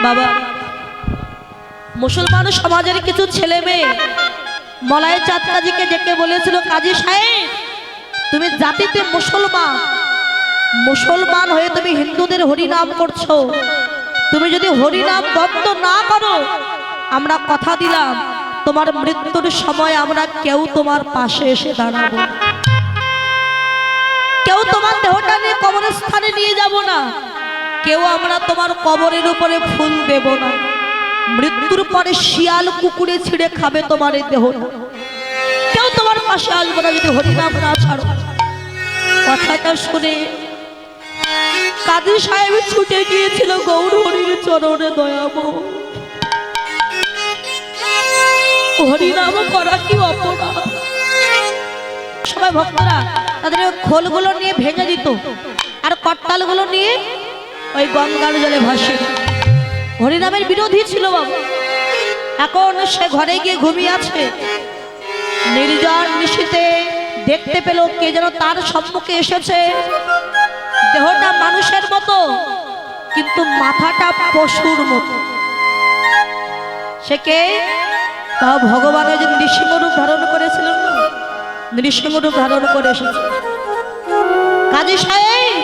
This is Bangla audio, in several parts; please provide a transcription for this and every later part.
বাবা, মুসলমান সমাজের কিছু ছেলে মেয়ে মলাই চাঁদ কাজীকে ডেকে বলেছিল, কাজী সাহেব তুমি জাতিতে মুসলমান, মুসলমান হয়ে তুমি হিন্দুদের হরিনাম করছো, তুমি যদি হরিনাম বন্ধ না করো আমরা কথা দিলাম তোমার মৃত্যুর সময় আমরা কেউ তোমার পাশে এসে দাঁড়াবো, কেউ তোমার দেহটা নিয়ে কবরস্থানে নিয়ে যাব না, কেউ আমরা তোমার কবরের উপরে ফুল দেব না, মৃত্যুর পরে শিয়াল কুকুরে ছিঁড়ে খাবে তোমার এই দেহ, কেউ তোমার পাশে আসবে না যদি হরিনাম না ছাড়ো। কথাটা শুনে কাজী সাহেব ছুটে গিয়েছিল গৌর হরির চরণে। দয়াময়, হরিনাম করা কি অপরাধ? সবাই ভক্তরা তাদের খোলগুলো নিয়ে ভেঙে দিত আর করতালগুলো নিয়ে ওই গঙ্গার জলে ভাসে। হরিনামের বিরোধী ছিল বাবা। এখন সে ঘরে গিয়ে ঘুমিয়ে আছে, নির্জন নিশীথে দেখতে পেল কে যেন তার সম্মুখে এসেছে। দেহটা মানুষের মতো কিন্তু মাথাটা পশুর মতো। সে কে? তা ভগবান ওই যে নৃসিংহরূপ ধারণ করেছিলেন না, নৃসিংহরূপ ধারণ করে এসেছে। কাজী সাহেব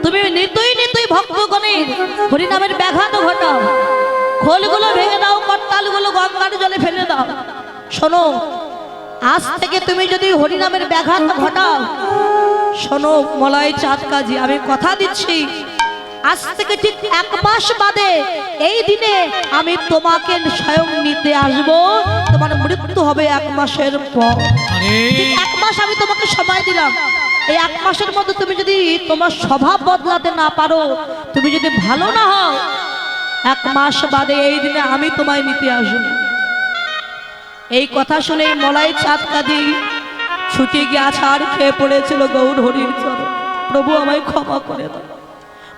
তুমি নিতুই নিতুই ভক্তগণের হরিনামের ব্যাঘাত ঘটাও, খোলগুলো ভেঙে দাও, করতালগুলো গঙ্গার জলে ফেলে দাও। শোনো, আজ থেকে তুমি যদি হরিনামের ব্যাঘাত ঘটাও, শোনো মলাই চাঁদ কাজী, আমি কথা দিচ্ছি আজ থেকে ঠিক 1 মাস বাদে এই দিনে আমি তোমাকে স্বয়ং নিতে আসব। তোমার মৃত্যু হবে 1 মাসের পর। 1 মাস আমি তোমাকে সময় দিলাম। এই 1 মাসের মধ্যে তুমি যদি তোমার স্বভাব বদলাতে না পারো, তুমি যদি ভালো না হও, 1 মাস বাদে এই দিনে আমি তোমায় নিতে আসব। এই কথা শুনে মলাই চাঁদ কাজী ছুটে গিয়ে আছাড় খেয়ে পড়েছিল গৌর হরির চরণ। প্রভু আমায় ক্ষমা করে দাও।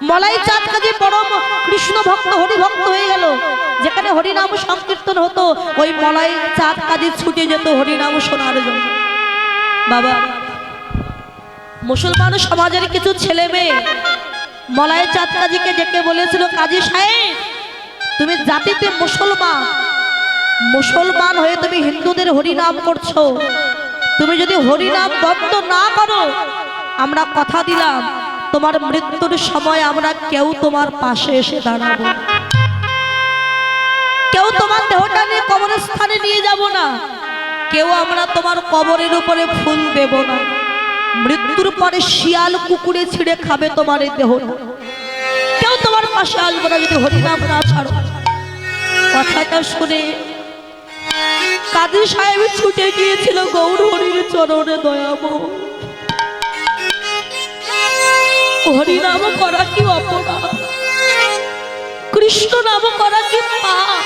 মলাই চাঁদ কাজী পরম কৃষ্ণ ভক্ত, হরি ভক্ত হয়ে গেল। যেখানে হরিনাম সংকীর্তন হতো ওই মলাই চাঁদ কাজী ছুটে যেত হরিনাম শোনার জন্য। বাবা, মুসলমান সমাজের কিছু ছেলে মেয়ে মলাই চাঁদ কাজীকে ডেকে বলেছিল, কাজী সাহেব তুমি জাতিতে মুসলমান, মুসলমান হয়ে তুমি হিন্দুদের হরিনাম করছো, তুমি যদি হরিনাম বন্ধ না করো আমরা কথা দিলাম তোমার মৃত্যুর সময় আমরা কেউ তোমার পাশে এসে দাঁড়াবো, কেউ তোমার দেহটা নিয়ে কবরস্থানে নিয়ে যাব না, কেউ আমরা তোমার কবরের উপরে ফুল দেব না, মৃত্যুর পরে শিয়াল কুকুরে ছিঁড়ে খাবে তোমার এই দেহ, কেউ তোমার পাশে আসবে না যদি হরিনাম না ছাড়ো। কথাটা শুনে কাজী সাহেব ছুটে গিয়েছিল গৌর হরির চরণে। দয়াময়, হরিনাম করা কি অপরাধ? কৃষ্ণ নাম করা কি পাপ?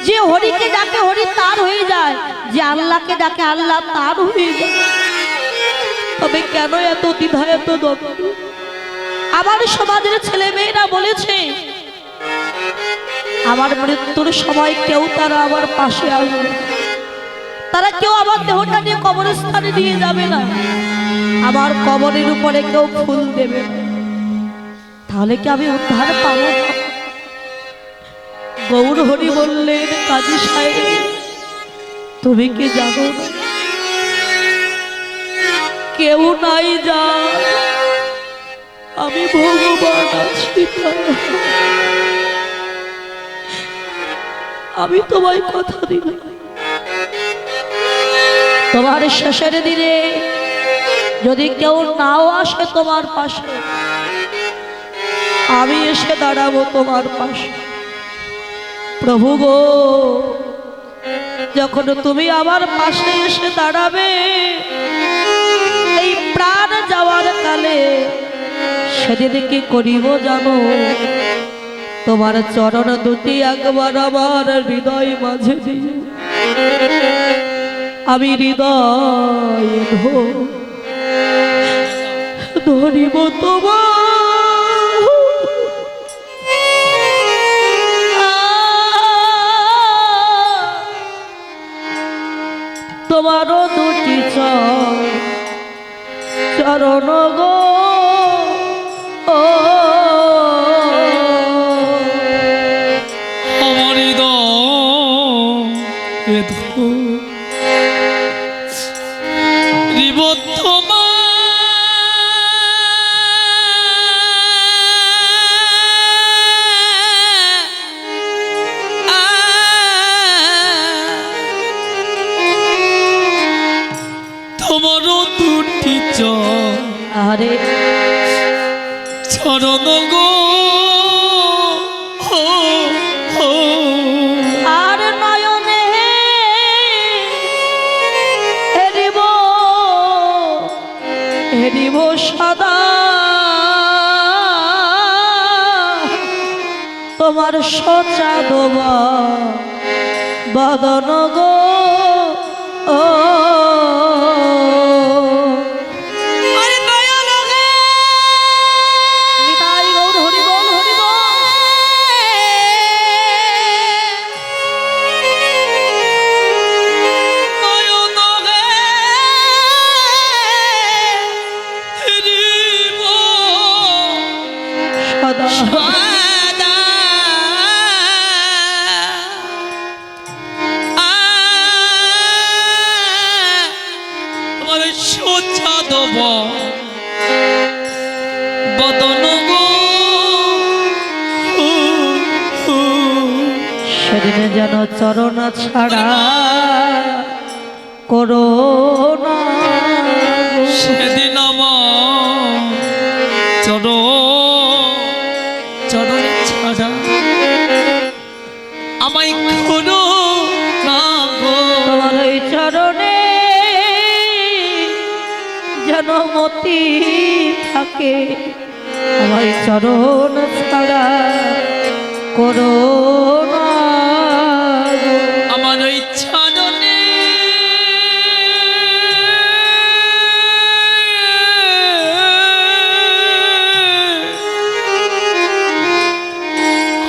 যে হরিকে ডাকে হরি তার হয়ে যায়, যে আল্লাহকে ডাকে আল্লাহ তার হয়ে যায়। তবে কেন এত দ্বিধা, এত দ্বন্দ্ব? আমার সমাজের ছেলে মেয়েরা বলেছে আমার মৃত্যুর সময় কেউ তারা আমার পাশে আসবে, তারা কেউ আমার দেহটা নিয়ে কবরস্থানে নিয়ে যাবে না, আমার কবরের উপরে কেউ ফুল দেবে না। তাহলে কি আমি উদ্ধার পাবো? গৌর হরি বললেন, কাজী সাহেব তুমি কি জানো না কেউ নাই যা আমি ভগবান আছি। আমি তোমায় কথা দিলাম তোমার শেষের দিনে যদি কেউ নাও আসে তোমার পাশে, আমি এসে দাঁড়াবো তোমার পাশে। প্রভু গো, যখন তুমি আমার পাশে এসে দাঁড়াবে এই প্রাণ যাওয়ার কালে, সেদিন কি করিব জানো? তোমার চরণ দুটি একবার আমার হৃদয় মাঝে দিয়ে আমি হৃদয় ধরিব তোমার, তোমারও দুটি চরণ গো। ও তোমার দুটি আরে চরণ গো আর নয়নে হেরিব হেরিব সদা তোমার সোচা দোবা বদন গো ও সেদিনে যেন চরণ ছাড়া করো না সেদিন আমার চরণ ছাড়া আমায় করো না গো তোমার ওই চরণে যেন মতি থাকে আমার চরণ ছাড়া করো না গো। আমার ওই চরণে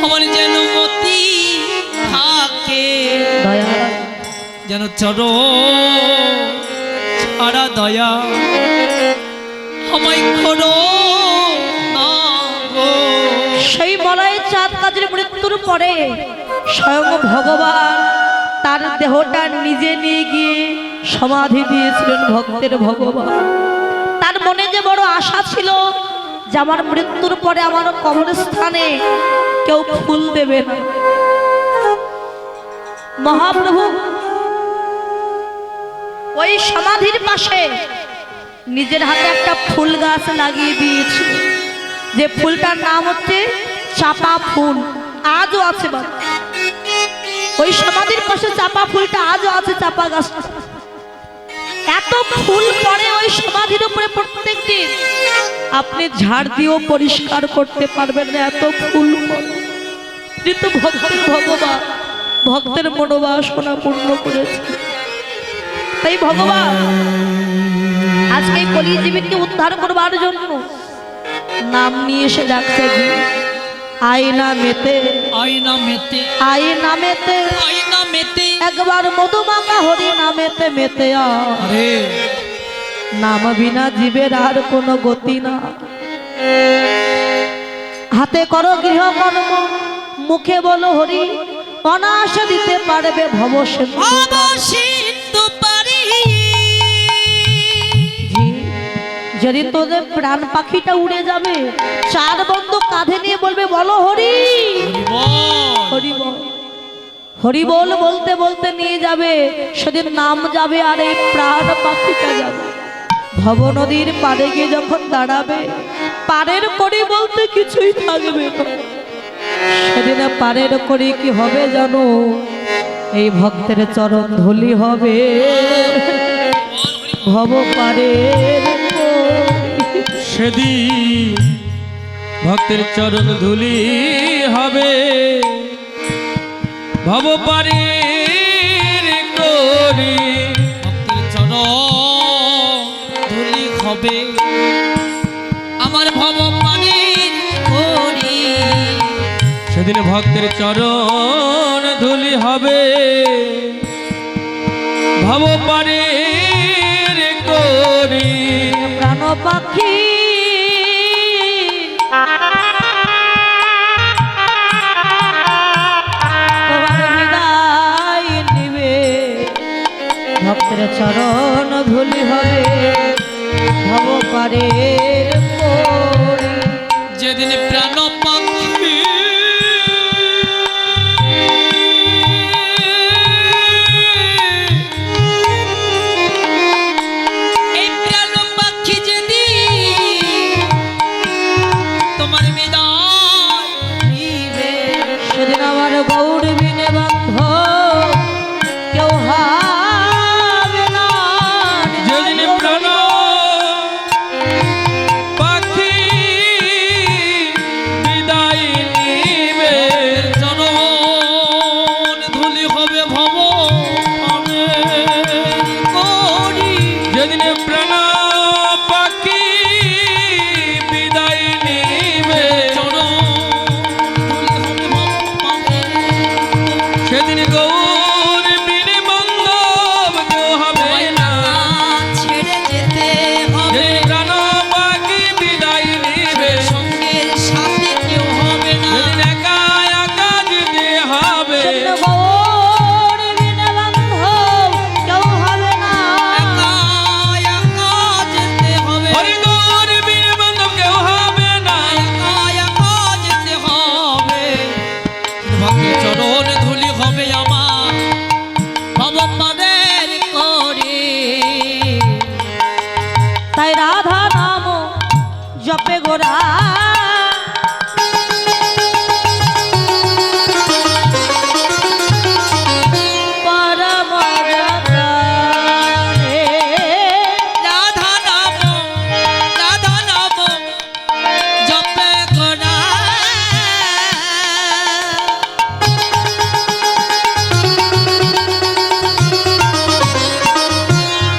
আমার যেন মতি থাকে দয়া যেন চরণ ছাড়া দয়া আমায় করো না গো। সেই মলয় চাঁদ কাজের মৃত্যুর পরে স্বয়ং ভগবান তার দেহটা নিজে নিয়ে গিয়ে সমাধি দিয়েছিলেন ভক্তের ভগবান। তার মনে যে বড় আশা ছিল যে আমার মৃত্যুর পরে আমার কবরস্থানে কেউ ফুল দেবে না। মহাপ্রভু ওই সমাধির পাশে নিজের হাতে একটা ফুল গাছ লাগিয়ে দিয়েছিল, যে ফুলটার নাম হচ্ছে চাপা ফুল। আজও আছে বাবা, ওই সমাধির পাশে চাপা ফুলটা আজও আছে, চাপা গাছ। এত ফুল পড়ে ওই সমাধির উপরে প্রত্যেক দিন, আপনি ঝাড় দিয়েও পরিষ্কার করতে পারবেন না, এত ফুল পড়ে। কিন্তু ভক্তের ভগবান ভক্তের মনোবাসনা পূর্ণ করেছে। তাই ভগবান আজকে কলিজীবীকে উদ্ধার করবার জন্য নাম নিয়ে এসে ডাকছে, আয়না মেতে আয়না মেতে আয়না মেতে আয়না মেতে একবার মধুমাখা হরি নামেতে মেতে আরে নাম বিনা জীবের আর কোনো গতি না। হাতে করো গৃহকর্ম, মুখে বলো হরি, অনায়াসে দিতে পারবে ভব সিন্ধু পারি। যদি তোদের প্রাণ পাখিটা উড়ে যাবে, চার বন্ধু কাঁধে নিয়ে বলবে বলো হরি হরি বল, হরি বল বলতে বলতে নিয়ে যাবে, সেদিন নাম যাবে আর এই প্রাণ পাখিটা যাবে। ভব নদীর পাড়ে গিয়ে যখন দাঁড়াবে, পাড়ের কড়ি বলতে কিছুই থাকবে না। সেদিন পাড়ের কড়ি কি হবে জানো? এই ভক্তের চরণ ধুলি হবে। ভব পাড়ের সেদিন ভক্তের চরণ ধুলি হবে, ভব পারের করি ভক্তের চরণ ধুলি হবে, আমার ভব পারের করি। সেদিন ভক্তের চরণ ধুলি হবে, ভব পারের করি প্রাণ পাখি তোমার বিদায় নিবে, ভক্তের চরণ ধুলি হবে, ভব পারের করি। যেদিন প্রাণ পাখি প্রাণ পাখি বিদায় নিবে সেদিন গৌর বিনে বান্ধব কেউ হবে না ছেড়ে যেতে হবে যেদিন প্রাণ পাখি বিদায় নিবে সঙ্গের সাথে কেউ হবে না সেদিন একা একা যেতে হবে সেদিন গৌর বিনে বান্ধব কেউ হবে না। একা একা যেতে হবে হরি গৌর বিনে বান্ধব কেউ হবে না একা একা যেতে হবে ভক্তের চরণ ধুলি হবে আমার ভবপাদের করে তাই রাধা নাম জপে গোরা পরম রতনে। রাধা নাম জপে গোরা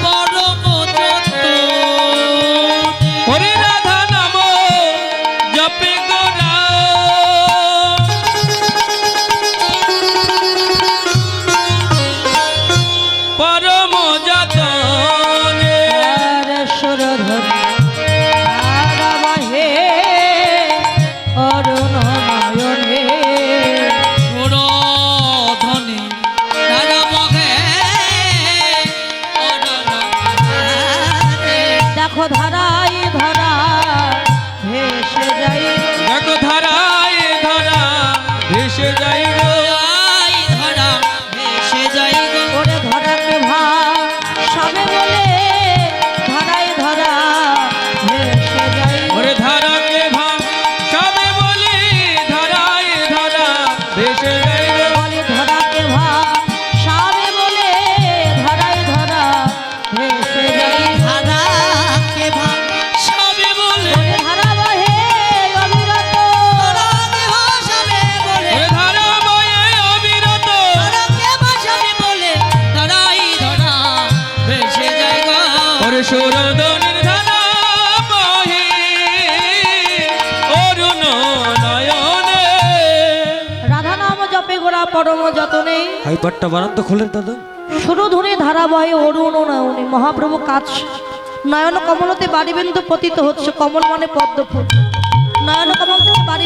পরম যতনে। হরে রাধা নাম জপে গোরা পরম যতনে অরুণ নয়নে ধনে রাধা মহে দেখো ধারাই ধরা ভেসে যাই দেখো ধারায় ধরা ভেসে যাই গো ধরা ভেসে যাই গো ওরে ধরাকে সামনে বলে ধারাই ধরা ভেসে যাই ওরে ধারাকে ভাব সবে বলি ধারায় ধরা ভেসে যাই গো বলে ধরাকে সামনে বলে ধারাই ধরা ভেসে যাই ধারা কে ভাব সবে বলে ওরে ধারা বহে অবিরত ধারা কে ভাষাবে বলে ওরে ধারা বয়ে অবিরত ধারা কে ভাষাবে বলে ধারাই ধরা ভেসে যাই গো ওরে সুরদনের ধারা বহি অরুণ নয়নে রাধা নাম জপে গোরা পরম যতনে হাইপারটা বানান তো খোলেন দাদা সুরধুনি ধারা বহে অরুণ নয়নে মহাপ্রভু কাজ নয়ন কমলতে বাড়িবিন্দু পতিত হচ্ছে কমল মানে পদ্ম ফুল নয়ন কমল থেকে বাড়ি